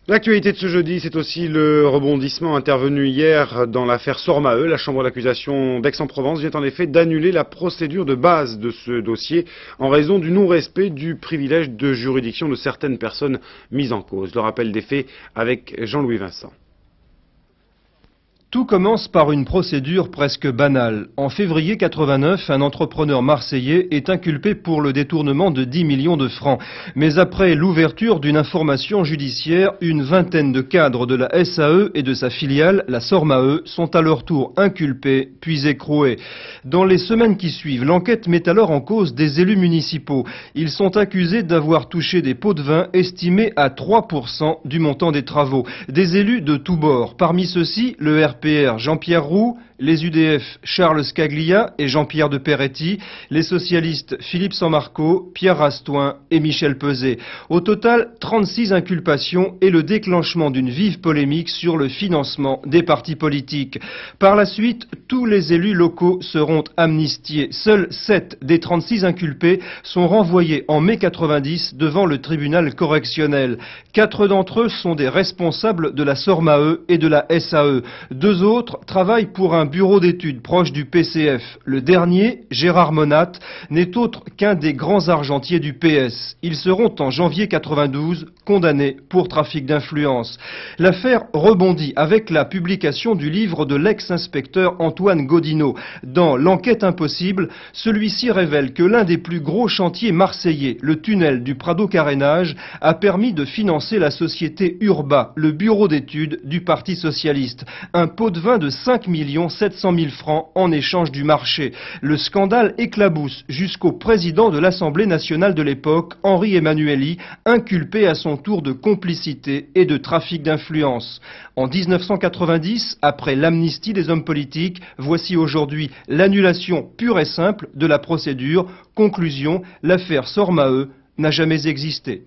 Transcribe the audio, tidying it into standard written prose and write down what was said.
L'actualité de ce jeudi, c'est aussi le rebondissement intervenu hier dans l'affaire Sormae. La chambre d'accusation d'Aix-en-Provence vient en effet d'annuler la procédure de base de ce dossier en raison du non-respect du privilège de juridiction de certaines personnes mises en cause. Le rappel des faits avec Jean-Louis Vincent. Tout commence par une procédure presque banale. En février 89, un entrepreneur marseillais est inculpé pour le détournement de 10 millions de francs. Mais après l'ouverture d'une information judiciaire, une vingtaine de cadres de la SAE et de sa filiale, la Sormae, sont à leur tour inculpés, puis écroués. Dans les semaines qui suivent, l'enquête met alors en cause des élus municipaux. Ils sont accusés d'avoir touché des pots de vin estimés à 3% du montant des travaux. Des élus de tous bords. Parmi ceux-ci, le RPR Jean-Pierre Roux, les UDF Charles Scaglia et Jean-Pierre de Peretti, les socialistes Philippe Sammarco, Pierre Rastoin et Michel Peset. Au total, 36 inculpations et le déclenchement d'une vive polémique sur le financement des partis politiques. Par la suite, tous les élus locaux seront amnistiés. Seuls 7 des 36 inculpés sont renvoyés en mai 90 devant le tribunal correctionnel. 4 d'entre eux sont des responsables de la Sormae et de la SAE. 2 autres travaillent pour un bureau d'études proche du PCF. Le dernier, Gérard Monat, n'est autre qu'un des grands argentiers du PS. Ils seront en janvier 92 condamnés pour trafic d'influence. L'affaire rebondit avec la publication du livre de l'ex-inspecteur Antoine Gaudinot. Dans L'enquête impossible, celui-ci révèle que l'un des plus gros chantiers marseillais, le tunnel du Prado-Carénage, a permis de financer la société Urba, le bureau d'études du Parti socialiste. Un pot de vin de 5 700 000 francs en échange du marché. Le scandale éclabousse jusqu'au président de l'Assemblée nationale de l'époque, Henri Emmanuelli, inculpé à son tour de complicité et de trafic d'influence. En 1990, après l'amnistie des hommes politiques, voici aujourd'hui l'annulation pure et simple de la procédure. Conclusion, l'affaire Sormae n'a jamais existé.